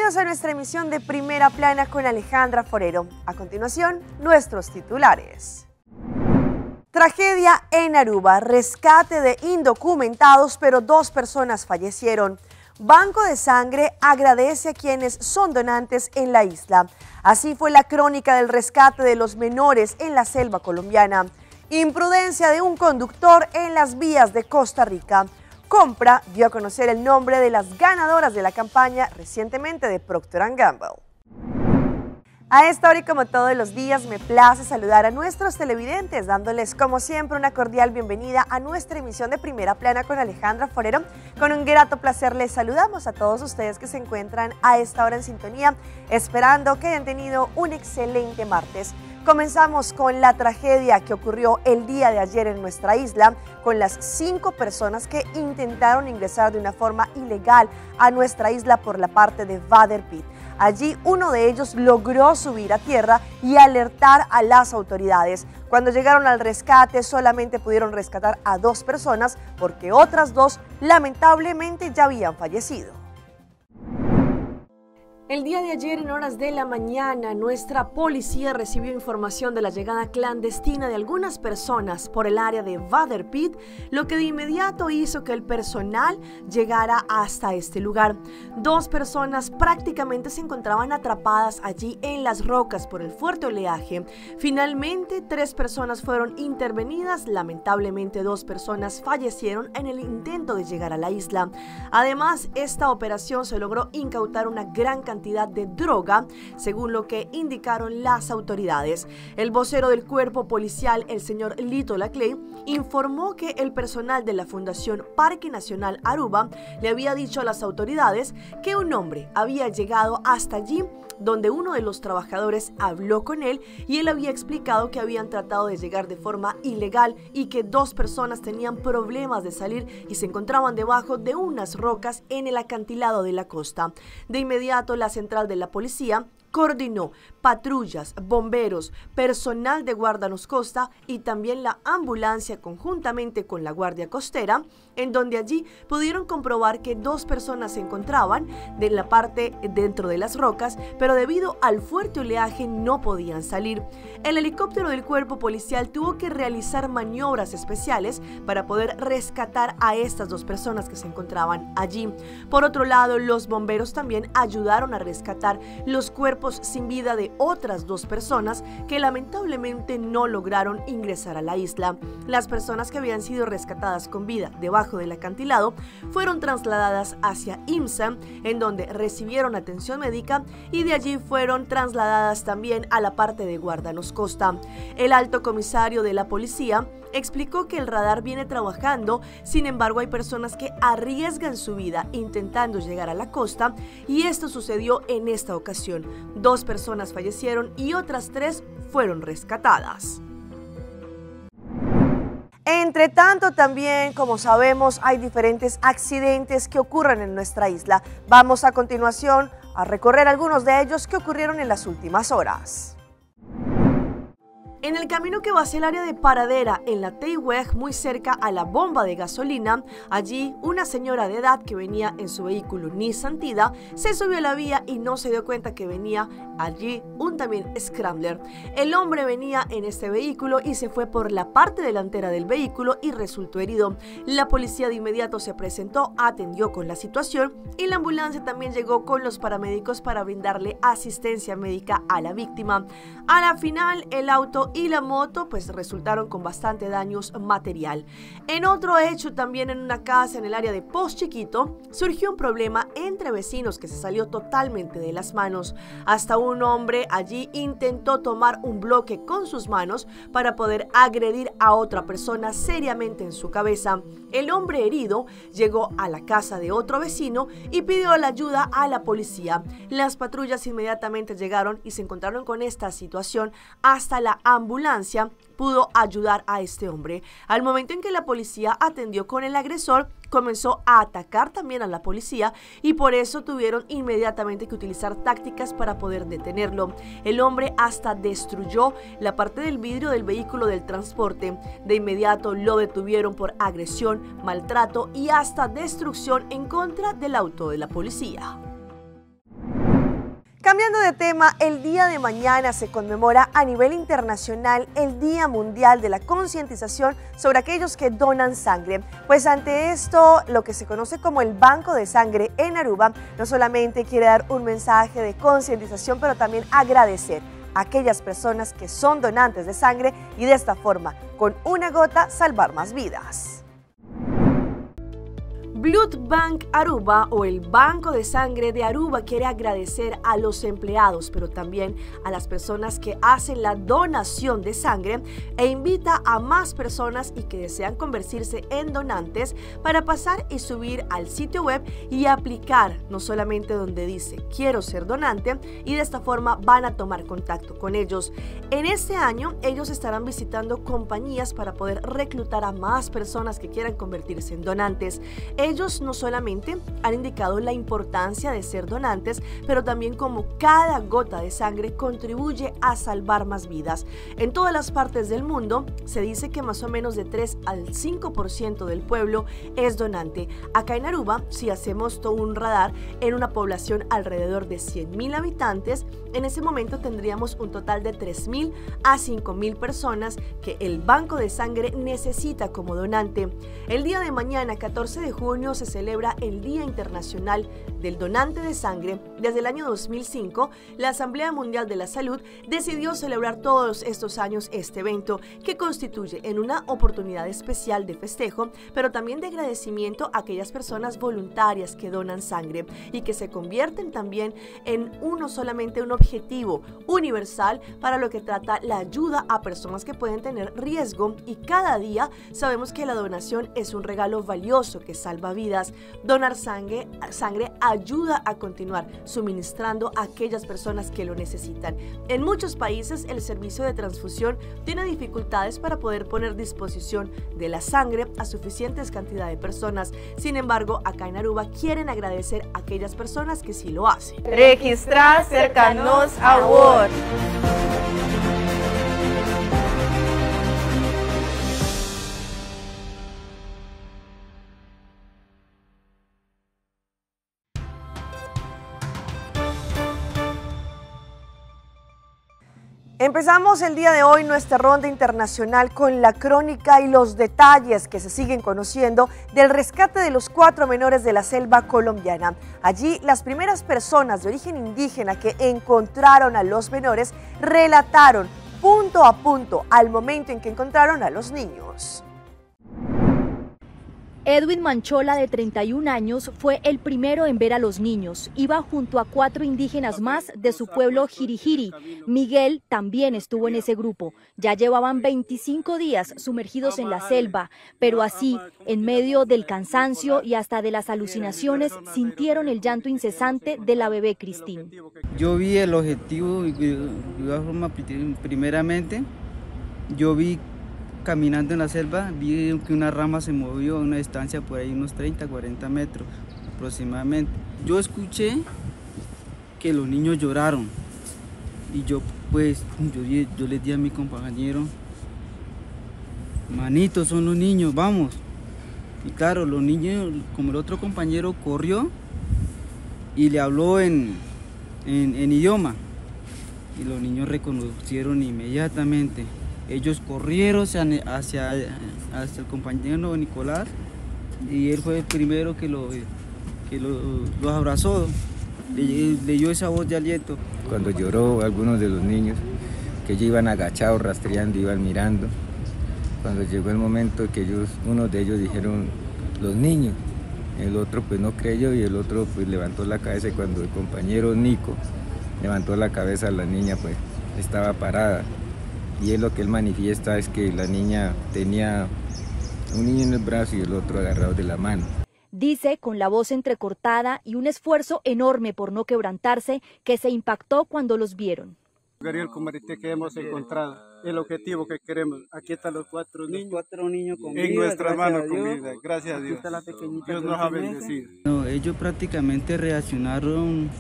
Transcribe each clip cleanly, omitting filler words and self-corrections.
Bienvenidos a nuestra emisión de Primera Plana con Alejandra Forero. A continuación, nuestros titulares. Tragedia en Aruba, rescate de indocumentados, pero 2 personas fallecieron. Banco de Sangre agradece a quienes son donantes en la isla. Así fue la crónica del rescate de los menores en la selva colombiana. Imprudencia de un conductor en las vías de Costa Rica. Compra dio a conocer el nombre de las ganadoras de la campaña recientemente de Procter & Gamble. A esta hora y como todos los días me place saludar a nuestros televidentes, dándoles como siempre una cordial bienvenida a nuestra emisión de Primera Plana con Alejandra Forero. Con un grato placer les saludamos a todos ustedes que se encuentran a esta hora en sintonía, esperando que hayan tenido un excelente martes. Comenzamos con la tragedia que ocurrió el día de ayer en nuestra isla, con las 5 personas que intentaron ingresar de una forma ilegal a nuestra isla por la parte de Vaderpyd. Allí uno de ellos logró subir a tierra y alertar a las autoridades. Cuando llegaron al rescate solamente pudieron rescatar a 2 personas porque otras 2 lamentablemente ya habían fallecido. El día de ayer, en horas de la mañana, nuestra policía recibió información de la llegada clandestina de algunas personas por el área de Vaderpyd, lo que de inmediato hizo que el personal llegara hasta este lugar. 2 personas prácticamente se encontraban atrapadas allí en las rocas por el fuerte oleaje. Finalmente, 3 personas fueron intervenidas. Lamentablemente, 2 personas fallecieron en el intento de llegar a la isla. Además, esta operación se logró incautar una gran cantidad de droga, según lo que indicaron las autoridades. El vocero del cuerpo policial, el señor Lito Laclay, informó que el personal de la Fundación Parque Nacional Aruba le había dicho a las autoridades que un hombre había llegado hasta allí, donde uno de los trabajadores habló con él y él había explicado que habían tratado de llegar de forma ilegal y que 2 personas tenían problemas de salir y se encontraban debajo de unas rocas en el acantilado de la costa. De inmediato, la central de la policía coordinó patrullas, bomberos, personal de Guardanos Costa y también la ambulancia conjuntamente con la Guardia Costera, en donde allí pudieron comprobar que 2 personas se encontraban de la parte dentro de las rocas, pero debido al fuerte oleaje no podían salir. El helicóptero del cuerpo policial tuvo que realizar maniobras especiales para poder rescatar a estas 2 personas que se encontraban allí. Por otro lado, los bomberos también ayudaron a rescatar los cuerpos sin vida de otras 2 personas que lamentablemente no lograron ingresar a la isla. Las personas que habían sido rescatadas con vida debajo del acantilado fueron trasladadas hacia IMSA, en donde recibieron atención médica, y de allí fueron trasladadas también a la parte de Guardanos Costa. El alto comisario de la policía explicó que el radar viene trabajando, sin embargo hay personas que arriesgan su vida intentando llegar a la costa, y esto sucedió en esta ocasión. 2 personas fallecieron y otras 3 fueron rescatadas. Entre tanto, también, como sabemos, hay diferentes accidentes que ocurren en nuestra isla. Vamos a continuación a recorrer algunos de ellos que ocurrieron en las últimas horas. En el camino que va hacia el área de Paradera, en la Teiweg, muy cerca a la bomba de gasolina, allí una señora de edad que venía en su vehículo Nissan Tida se subió a la vía y no se dio cuenta que venía allí un también Scrambler. El hombre venía en este vehículo y se fue por la parte delantera del vehículo y resultó herido. La policía de inmediato se presentó, atendió con la situación y la ambulancia también llegó con los paramédicos para brindarle asistencia médica a la víctima. A la final, el auto y la moto pues resultaron con bastante daños material. En otro hecho, también en una casa en el área de Post Chiquito, surgió un problema entre vecinos que se salió totalmente de las manos. Hasta un hombre allí intentó tomar un bloque con sus manos para poder agredir a otra persona seriamente en su cabeza. El hombre herido llegó a la casa de otro vecino y pidió la ayuda a la policía. Las patrullas inmediatamente llegaron y se encontraron con esta situación. Hasta la ambulancia pudo ayudar a este hombre. Al momento en que la policía atendió con el agresor, comenzó a atacar también a la policía y por eso tuvieron inmediatamente que utilizar tácticas para poder detenerlo. El hombre hasta destruyó la parte del vidrio del vehículo del transporte. De inmediato lo detuvieron por agresión, maltrato y hasta destrucción en contra del auto de la policía. Cambiando de tema, el día de mañana se conmemora a nivel internacional el Día Mundial de la Concientización sobre aquellos que donan sangre. Pues ante esto, lo que se conoce como el Banco de Sangre en Aruba no solamente quiere dar un mensaje de concientización, pero también agradecer a aquellas personas que son donantes de sangre y de esta forma, con una gota, salvar más vidas. Blood Bank Aruba, o el Banco de Sangre de Aruba, quiere agradecer a los empleados, pero también a las personas que hacen la donación de sangre e invita a más personas y que desean convertirse en donantes para pasar y subir al sitio web y aplicar, no solamente donde dice quiero ser donante, y de esta forma van a tomar contacto con ellos. En este año ellos estarán visitando compañías para poder reclutar a más personas que quieran convertirse en donantes. Ellos no solamente han indicado la importancia de ser donantes, pero también cómo cada gota de sangre contribuye a salvar más vidas. En todas las partes del mundo se dice que más o menos de 3 al 5% del pueblo es donante. Acá en Aruba, si hacemos todo un radar en una población alrededor de 100.000 habitantes, en ese momento tendríamos un total de 3.000 a 5.000 personas que el Banco de Sangre necesita como donante. El día de mañana, 14 de junio, se celebra el Día Internacional del Donante de Sangre. Desde el año 2005, la Asamblea Mundial de la Salud decidió celebrar todos estos años este evento, que constituye en una oportunidad especial de festejo, pero también de agradecimiento a aquellas personas voluntarias que donan sangre y que se convierten también en no solamente un objetivo universal para lo que trata la ayuda a personas que pueden tener riesgo, y cada día sabemos que la donación es un regalo valioso que salva vidas. Donar sangre ayuda a continuar suministrando a aquellas personas que lo necesitan. En muchos países el servicio de transfusión tiene dificultades para poder poner a disposición de la sangre a suficientes cantidades de personas. Sin embargo, acá en Aruba quieren agradecer a aquellas personas que sí lo hacen. Registrar Cercanos Award. Empezamos el día de hoy nuestra ronda internacional con la crónica y los detalles que se siguen conociendo del rescate de los 4 menores de la selva colombiana. Allí, las primeras personas de origen indígena que encontraron a los menores relataron punto a punto al momento en que encontraron a los niños. Edwin Manchola, de 31 años, fue el primero en ver a los niños. Iba junto a 4 indígenas más de su pueblo Jirijiri. Miguel también estuvo en ese grupo. Ya llevaban 25 días sumergidos en la selva, pero así, en medio del cansancio y hasta de las alucinaciones, sintieron el llanto incesante de la bebé Cristín. Yo vi el objetivo, primeramente, yo vi caminando en la selva, vi que una rama se movió a una distancia por ahí unos 30-40 metros aproximadamente. Yo escuché que los niños lloraron y yo les di a mi compañero, manitos, son los niños, vamos. Y claro, los niños, como el otro compañero corrió y le habló en idioma, y los niños reconocieron inmediatamente. Ellos corrieron hacia el compañero Nicolás, y él fue el primero que los abrazó, le dio esa voz de aliento. Cuando lloró algunos de los niños, que ellos iban agachados, rastreando, iban mirando. Cuando llegó el momento que uno de ellos dijeron, los niños, el otro pues no creyó, y el otro pues levantó la cabeza, y cuando el compañero Nico levantó la cabeza, la niña pues estaba parada. Y lo que él manifiesta es que la niña tenía un niño en el brazo y el otro agarrado de la mano. Dice, con la voz entrecortada y un esfuerzo enorme por no quebrantarse, que se impactó cuando los vieron. El comerite que hemos encontrado, el objetivo que queremos, aquí están los 4 niños con en nuestra mano con vida, gracias a Dios. Dios nos ha bendecido. No, ellos prácticamente reaccionaron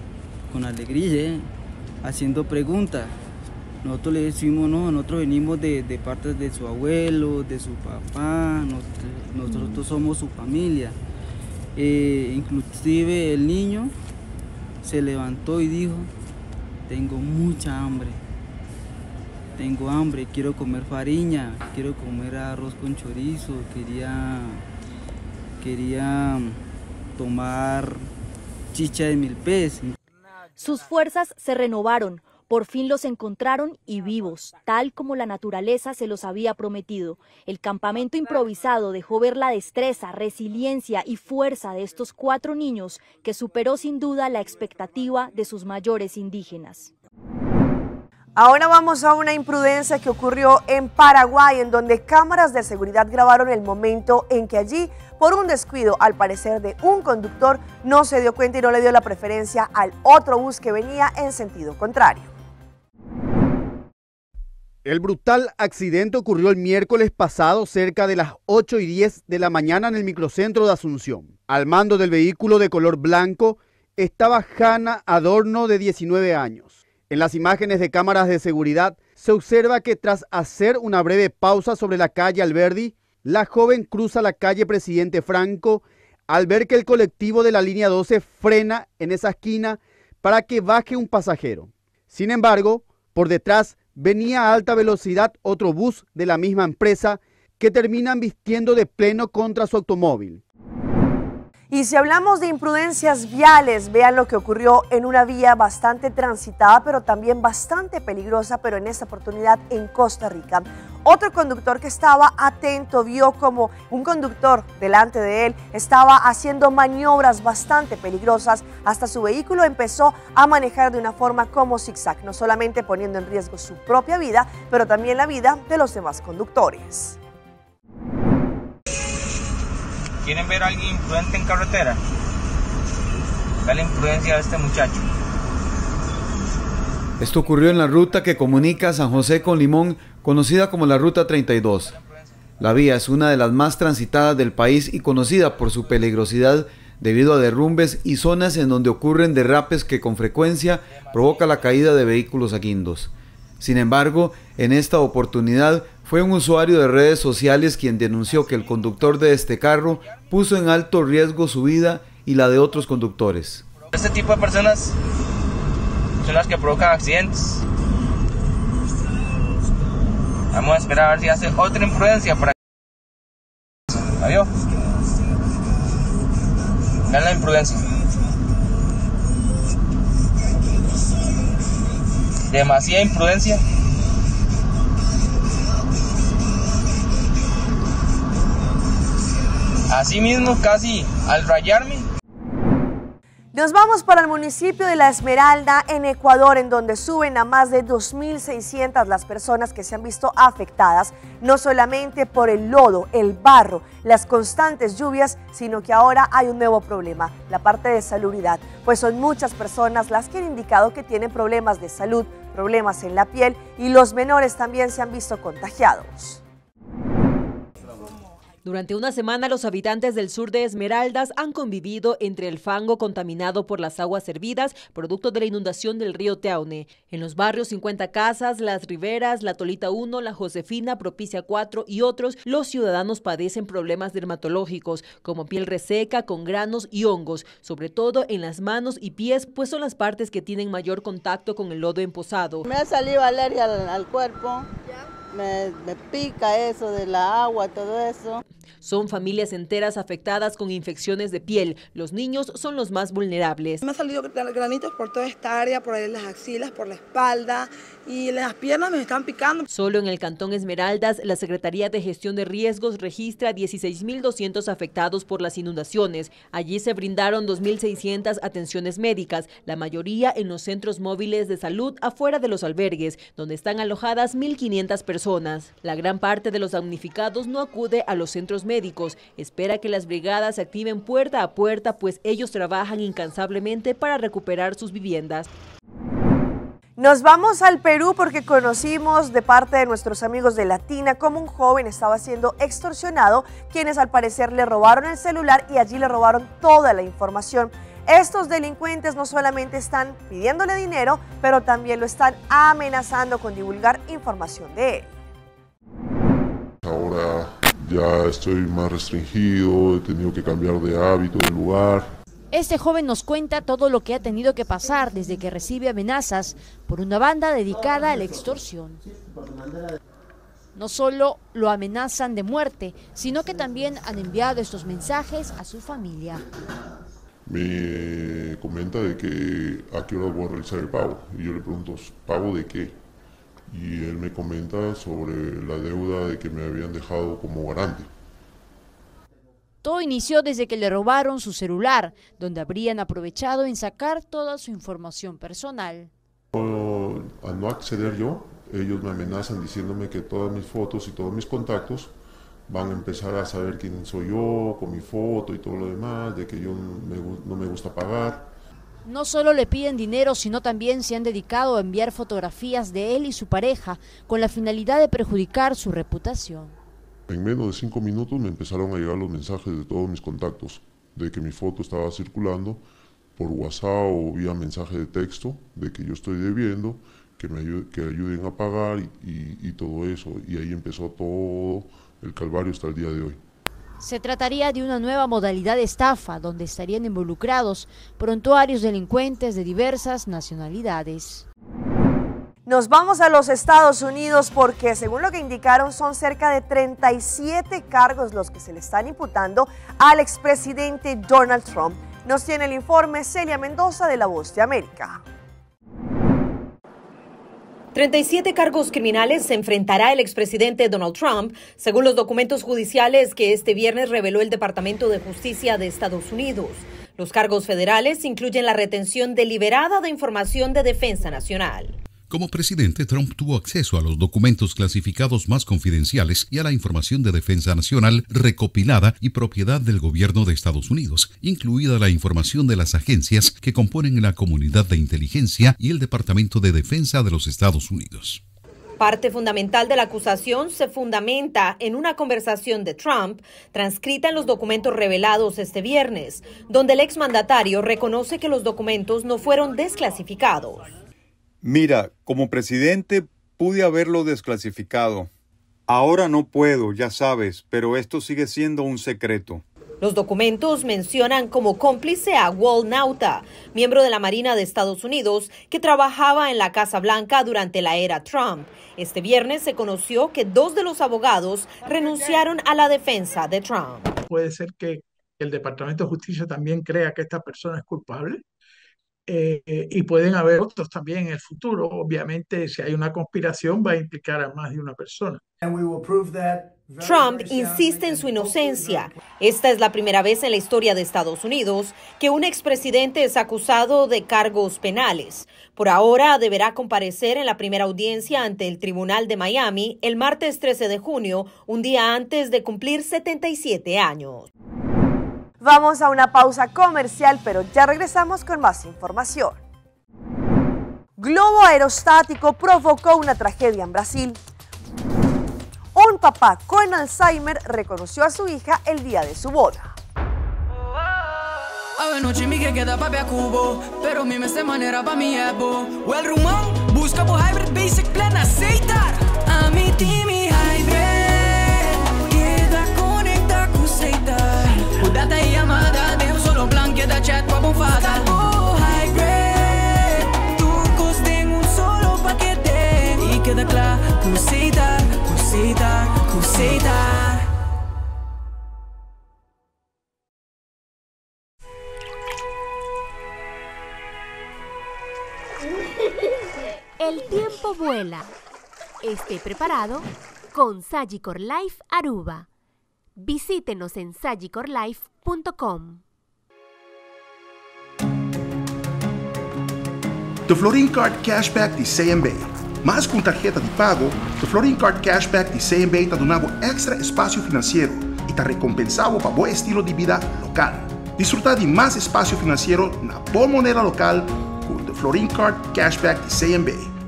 con alegría, haciendo preguntas. Nosotros le decimos, no, nosotros venimos de parte de su abuelo, de su papá, nosotros somos su familia. Inclusive el niño se levantó y dijo, tengo mucha hambre. Tengo hambre, quiero comer fariña, quiero comer arroz con chorizo, quería tomar chicha de milpés. Sus fuerzas se renovaron, por fin los encontraron y vivos, tal como la naturaleza se los había prometido. El campamento improvisado dejó ver la destreza, resiliencia y fuerza de estos 4 niños que superó sin duda la expectativa de sus mayores indígenas. Ahora vamos a una imprudencia que ocurrió en Paraguay, en donde cámaras de seguridad grabaron el momento en que allí, por un descuido al parecer de un conductor, no se dio cuenta y no le dio la preferencia al otro bus que venía en sentido contrario. El brutal accidente ocurrió el miércoles pasado cerca de las 8:10 de la mañana en el microcentro de Asunción. Al mando del vehículo de color blanco estaba Hanna Adorno, de 19 años. En las imágenes de cámaras de seguridad se observa que tras hacer una breve pausa sobre la calle Alberdi, la joven cruza la calle Presidente Franco al ver que el colectivo de la línea 12 frena en esa esquina para que baje un pasajero. Sin embargo, por detrás venía a alta velocidad otro bus de la misma empresa que termina embistiendo de pleno contra su automóvil. Y si hablamos de imprudencias viales, vean lo que ocurrió en una vía bastante transitada, pero también bastante peligrosa, pero en esta oportunidad en Costa Rica. Otro conductor que estaba atento vio como un conductor delante de él estaba haciendo maniobras bastante peligrosas, hasta su vehículo empezó a manejar de una forma como zigzag, no solamente poniendo en riesgo su propia vida, pero también la vida de los demás conductores. ¿Quieren ver a alguien imprudente en carretera? Da la imprudencia a este muchacho. Esto ocurrió en la ruta que comunica San José con Limón, conocida como la Ruta 32. La vía es una de las más transitadas del país y conocida por su peligrosidad debido a derrumbes y zonas en donde ocurren derrapes que con frecuencia provoca la caída de vehículos a guindos. Sin embargo, en esta oportunidad fue un usuario de redes sociales quien denunció que el conductor de este carro puso en alto riesgo su vida y la de otros conductores. Este tipo de personas son las que provocan accidentes. Vamos a esperar a ver si hace otra imprudencia para que... Adiós. Vean la imprudencia. Demasiada imprudencia. Asimismo, casi al rayarme. Nos vamos para el municipio de La Esmeralda, en Ecuador, en donde suben a más de 2.600 las personas que se han visto afectadas, no solamente por el lodo, el barro, las constantes lluvias, sino que ahora hay un nuevo problema, la parte de salubridad, pues son muchas personas las que han indicado que tienen problemas de salud, problemas en la piel, y los menores también se han visto contagiados. Durante una semana, los habitantes del sur de Esmeraldas han convivido entre el fango contaminado por las aguas servidas, producto de la inundación del río Teaune. En los barrios 50 Casas, Las Riberas, La Tolita 1, La Josefina, Propicia 4 y otros, los ciudadanos padecen problemas dermatológicos, como piel reseca, con granos y hongos, sobre todo en las manos y pies, pues son las partes que tienen mayor contacto con el lodo emposado. Me ha salido alergia al cuerpo. Me pica eso de la agua, todo eso. Son familias enteras afectadas con infecciones de piel. Los niños son los más vulnerables. Me han salido granitos por toda esta área, por ahí las axilas, por la espalda, y las piernas me están picando. Solo en el Cantón Esmeraldas, la Secretaría de Gestión de Riesgos registra 16.200 afectados por las inundaciones. Allí se brindaron 2.600 atenciones médicas, la mayoría en los centros móviles de salud afuera de los albergues, donde están alojadas 1.500 personas. La gran parte de los damnificados no acude a los centros médicos, espera que las brigadas se activen puerta a puerta, pues ellos trabajan incansablemente para recuperar sus viviendas. Nos vamos al Perú porque conocimos de parte de nuestros amigos de Latina cómo un joven estaba siendo extorsionado, quienes al parecer le robaron el celular y allí le robaron toda la información. Estos delincuentes no solamente están pidiéndole dinero, pero también lo están amenazando con divulgar información de él. Ahora ya estoy más restringido, he tenido que cambiar de hábito, de lugar. Este joven nos cuenta todo lo que ha tenido que pasar desde que recibe amenazas por una banda dedicada a la extorsión. No solo lo amenazan de muerte, sino que también han enviado estos mensajes a su familia. Me comenta de que a qué hora voy a realizar el pago. Y yo le pregunto, ¿pago de qué? Y él me comenta sobre la deuda de que me habían dejado como garante. Todo inició desde que le robaron su celular, donde habrían aprovechado en sacar toda su información personal. Al no acceder yo, ellos me amenazan diciéndome que todas mis fotos y todos mis contactos van a empezar a saber quién soy yo, con mi foto y todo lo demás, de que yo no me gusta pagar. No solo le piden dinero, sino también se han dedicado a enviar fotografías de él y su pareja con la finalidad de perjudicar su reputación. En menos de 5 minutos me empezaron a llegar los mensajes de todos mis contactos, de que mi foto estaba circulando por WhatsApp o vía mensaje de texto, de que yo estoy debiendo, que ayuden a pagar y todo eso. Y ahí empezó todo el calvario hasta el día de hoy. Se trataría de una nueva modalidad de estafa, donde estarían involucrados prontuarios delincuentes de diversas nacionalidades. Nos vamos a los Estados Unidos porque, según lo que indicaron, son cerca de 37 cargos los que se le están imputando al expresidente Donald Trump. Nos tiene el informe Celia Mendoza de La Voz de América. 37 cargos criminales se enfrentará el expresidente Donald Trump, según los documentos judiciales que este viernes reveló el Departamento de Justicia de Estados Unidos. Los cargos federales incluyen la retención deliberada de información de defensa nacional. Como presidente, Trump tuvo acceso a los documentos clasificados más confidenciales y a la información de defensa nacional recopilada y propiedad del gobierno de Estados Unidos, incluida la información de las agencias que componen la comunidad de inteligencia y el Departamento de Defensa de los Estados Unidos. Parte fundamental de la acusación se fundamenta en una conversación de Trump transcrita en los documentos revelados este viernes, donde el exmandatario reconoce que los documentos no fueron desclasificados. Mira, como presidente pude haberlo desclasificado. Ahora no puedo, ya sabes, pero esto sigue siendo un secreto. Los documentos mencionan como cómplice a Walt Nauta, miembro de la Marina de Estados Unidos, que trabajaba en la Casa Blanca durante la era Trump. Este viernes se conoció que 2 de los abogados renunciaron a la defensa de Trump. Puede ser que el Departamento de Justicia también crea que esta persona es culpable. Y pueden haber otros también en el futuro. Obviamente, si hay una conspiración, va a implicar a más de una persona. Trump insiste en su inocencia. Esta es la primera vez en la historia de Estados Unidos que un expresidente es acusado de cargos penales. Por ahora deberá comparecer en la primera audiencia ante el Tribunal de Miami el martes 13 de junio, un día antes de cumplir 77 años. Vamos a una pausa comercial, pero ya regresamos con más información. Globo aerostático provocó una tragedia en Brasil. Un papá con Alzheimer reconoció a su hija el día de su boda. Data e amada, devo solo plan che da chat qua bufada. High grade, tu costi un solo paquete y queda claro, cosita, cosita, cosita. El tiempo vuela. Esté preparado con Sagicor Life Aruba. Visítenos en sagicorlife.com. The Florin Card Cashback de CMB. Mais com tarjeta de pago, The Florin Card Cashback de CMB está dando extra espaço financeiro e está recompensado para bom estilo de vida local. Disfrutar de mais espaço financeiro na boa moneda local com The Florin Card Cashback de CMB.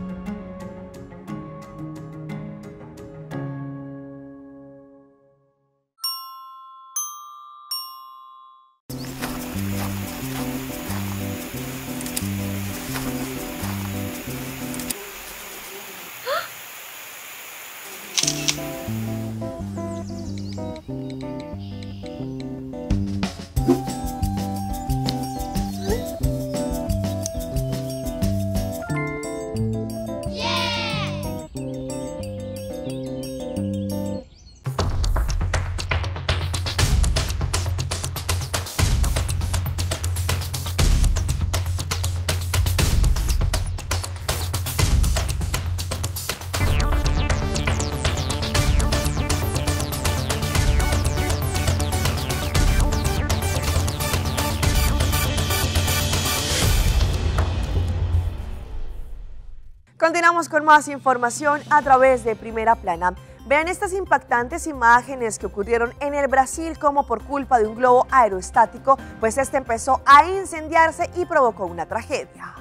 Continuamos con más información a través de Primera Plana. Vean estas impactantes imágenes que ocurrieron en el Brasil como por culpa de un globo aerostático, pues este empezó a incendiarse y provocó una tragedia.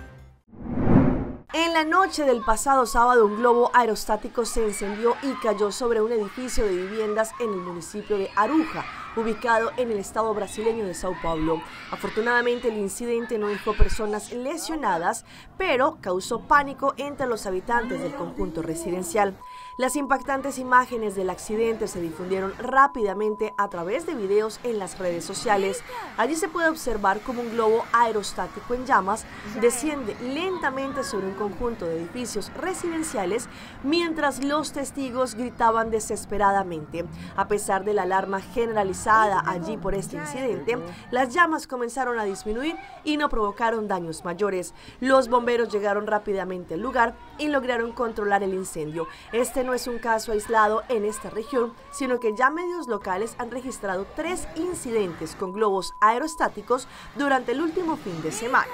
En la noche del pasado sábado, un globo aerostático se encendió y cayó sobre un edificio de viviendas en el municipio de Aruja, ubicado en el estado brasileño de Sao Paulo. Afortunadamente, el incidente no dejó personas lesionadas, pero causó pánico entre los habitantes del conjunto residencial. Las impactantes imágenes del accidente se difundieron rápidamente a través de videos en las redes sociales. Allí se puede observar cómo un globo aerostático en llamas desciende lentamente sobre un conjunto de edificios residenciales mientras los testigos gritaban desesperadamente. A pesar de la alarma generalizada allí por este incidente, las llamas comenzaron a disminuir y no provocaron daños mayores. Los bomberos llegaron rápidamente al lugar y lograron controlar el incendio. Este no es un caso aislado en esta región, sino que ya medios locales han registrado 3 incidentes con globos aerostáticos durante el último fin de semana.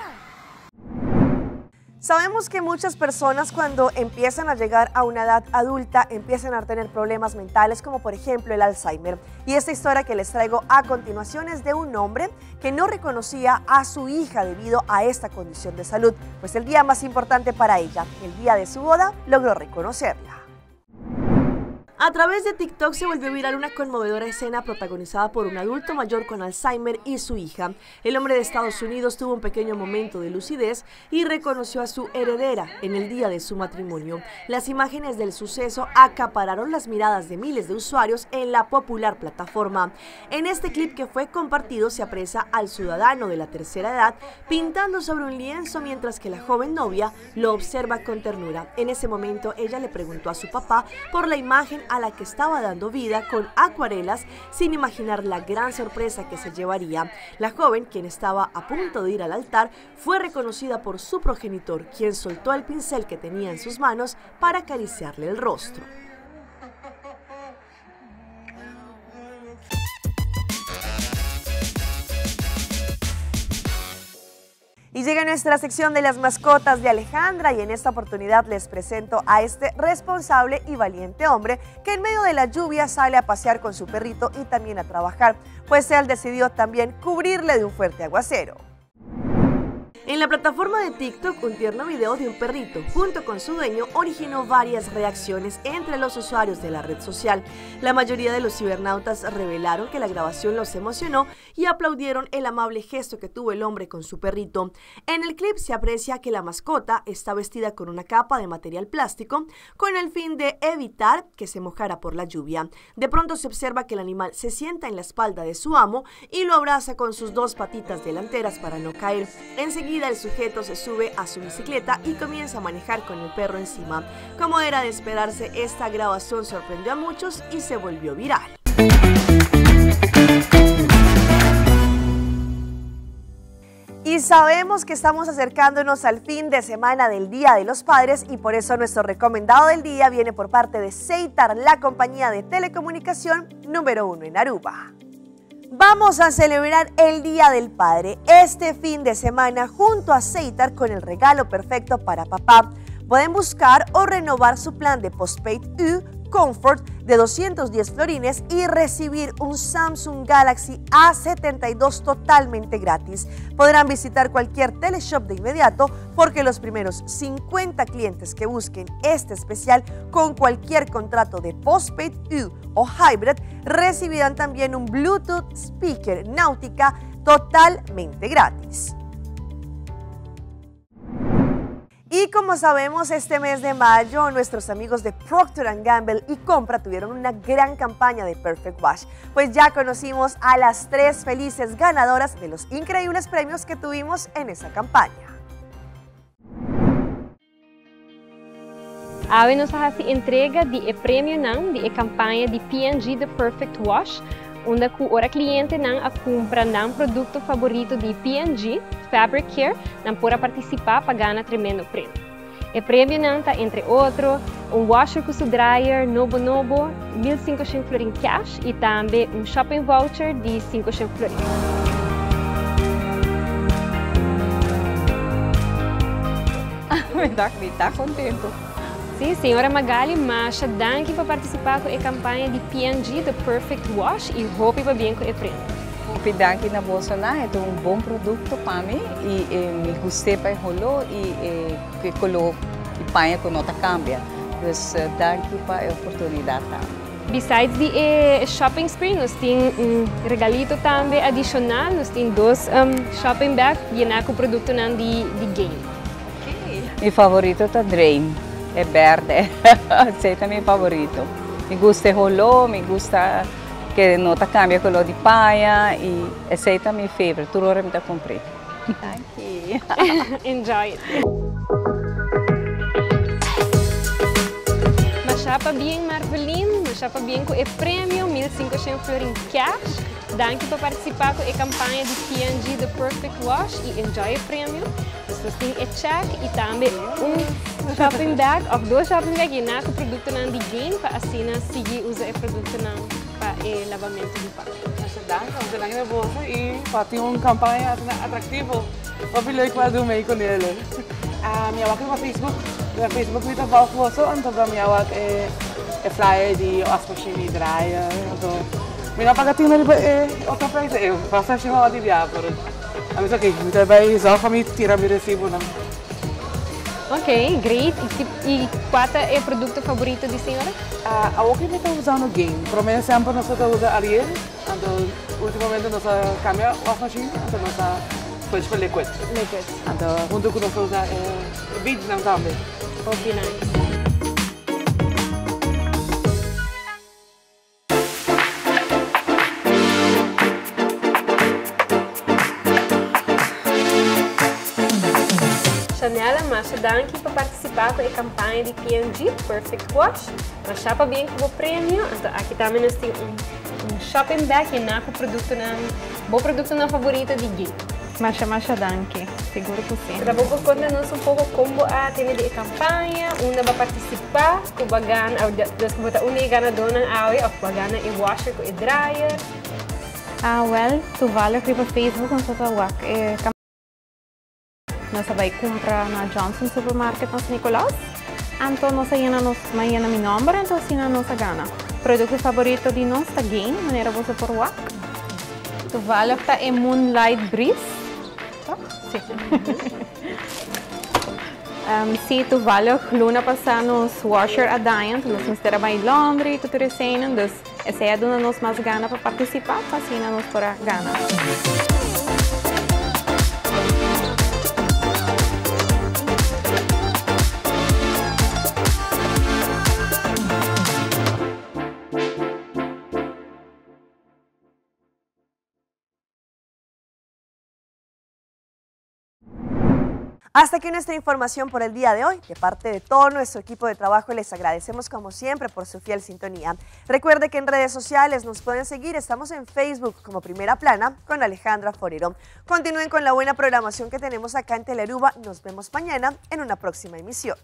Sabemos que muchas personas cuando empiezan a llegar a una edad adulta empiezan a tener problemas mentales como por ejemplo el Alzheimer. Y esta historia que les traigo a continuación es de un hombre que no reconocía a su hija debido a esta condición de salud. Pues el día más importante para ella, el día de su boda, logró reconocerla. A través de TikTok se volvió viral una conmovedora escena protagonizada por un adulto mayor con Alzheimer y su hija. El hombre de Estados Unidos tuvo un pequeño momento de lucidez y reconoció a su heredera en el día de su matrimonio. Las imágenes del suceso acapararon las miradas de miles de usuarios en la popular plataforma. En este clip que fue compartido se aprecia al ciudadano de la tercera edad pintando sobre un lienzo mientras que la joven novia lo observa con ternura. En ese momento ella le preguntó a su papá por la imagen a la que estaba dando vida con acuarelas sin imaginar la gran sorpresa que se llevaría. La joven, quien estaba a punto de ir al altar, fue reconocida por su progenitor, quien soltó el pincel que tenía en sus manos para acariciarle el rostro. Y llega nuestra sección de las mascotas de Alejandra y en esta oportunidad les presento a este responsable y valiente hombre que en medio de la lluvia sale a pasear con su perrito y también a trabajar, pues él decidió también cubrirle de un fuerte aguacero. En la plataforma de TikTok, un tierno video de un perrito junto con su dueño originó varias reacciones entre los usuarios de la red social. La mayoría de los cibernautas revelaron que la grabación los emocionó y aplaudieron el amable gesto que tuvo el hombre con su perrito. En el clip se aprecia que la mascota está vestida con una capa de material plástico con el fin de evitar que se mojara por la lluvia. De pronto se observa que el animal se sienta en la espalda de su amo y lo abraza con sus 2 patitas delanteras para no caer. Enseguida el sujeto se sube a su bicicleta y comienza a manejar con el perro encima. Como era de esperarse, esta grabación sorprendió a muchos y se volvió viral. Y sabemos que estamos acercándonos al fin de semana del Día de los Padres y por eso nuestro recomendado del día viene por parte de Ceitar, la compañía de telecomunicación número 1 en Aruba. Vamos a celebrar el Día del Padre este fin de semana junto a Ceitar con el regalo perfecto para papá. Pueden buscar o renovar su plan de Postpaid U Comfort de 210 florines y recibir un Samsung Galaxy A72 totalmente gratis. Podrán visitar cualquier teleshop de inmediato porque los primeros 50 clientes que busquen este especial con cualquier contrato de Postpaid U o Hybrid recibirán también un Bluetooth Speaker Nautica totalmente gratis. Y como sabemos, este mes de mayo, nuestros amigos de Procter & Gamble y Compra tuvieron una gran campaña de Perfect Wash, pues ya conocimos a las 3 felices ganadoras de los increíbles premios que tuvimos en esa campaña. Nos hace entrega de premio de campaña de P&G de Perfect Wash, onde o cliente a compra um produto favorito de P&G, Fabric Care, pode participar para ganhar tremendo prêmio. O prêmio está, entre outros, washer com seu dryer novo, 1.500 florins cash e também shopping voucher de 500 florins. me está contento. Sim, senhora Magali Macha, danke por participar com a campanha de P&G, The Perfect Wash, e roupa para bem com o prêmio. Danke na Bolsonaro, é um bom produto para mim e me gostei para rolou e que colou e panha com nota cambia. Então, danke para a oportunidade. Besides the shopping spree, nós temos regalito também adicional, nós temos 2 shopping bags e com produto de game. Okay. Meu favorito é Drain, é verde, esse é meu favorito. Me gusta rolô, me gusta que nota cambia color de paia e esse é meu favorito, tudo hora me dá comprei. Thank you. Enjoy it. Chapa bem Marvelin, chapa bem com o prêmio 1.500 florins cash. Danke por participar com a campanha de P&G The Perfect Wash e enjoy o prêmio. Nós temos um check e também shopping bag, ou 2 shopping bags e com o produto de game para assim seguir usar o produto para o lavamento do pato. Danke, danke na bolsa e para ter uma campanha atrativa. Wat leuk wat doen mee com ele. Miawak na Facebook. Na Facebook niet afval gewassen, en dan miawak flyer die wasmachine draaien. Mina pagatina outra vez eu faço a chamada de diabo. Mas ok, então vai só para me tirar meu recibo não. Ok, great. E qual é o produto favorito de senhora? A Oki me está usando game. Para mim sempre nós estamos usando Ariel. Então ultimamente nós cambia wasmachine, então nós switch para liquid. Liquid. Então junto com nós usamos Vietnam também. Okay, nice. Chanela Macha danke por participar com a campanha de P&G Perfect Wash. Mas chapa bem com o prêmio. Então aqui também nós temos shopping bag e com bom produto na favorita de Gui. Macha danke, seguro que sim. Para vou contar-nos pouco como a tema de campanha, onde vai participar, com a gana, onde gana dona a gana e washer com o dryer. Well, tu vale aqui para Facebook com sua wak. Nós vai comprar na Johnson Supermarket nos Nicolás. Então nós ainda meu nome, então assim nós gana. Produto favorito de nós tá game, maneira você por wak. Tu vale tá é Moonlight Breeze. Sim. Se tu vale luna passar nos washer a Diane, nós nos trabalhamos em Londres, tudo recém, então essa é a dona nós mais gana para participar, assim nós por a gana. Hasta aquí nuestra información por el día de hoy. De parte de todo nuestro equipo de trabajo les agradecemos como siempre por su fiel sintonía. Recuerde que en redes sociales nos pueden seguir. Estamos en Facebook como Primera Plana con Alejandra Forero. Continúen con la buena programación que tenemos acá en Telearuba. Nos vemos mañana en una próxima emisión.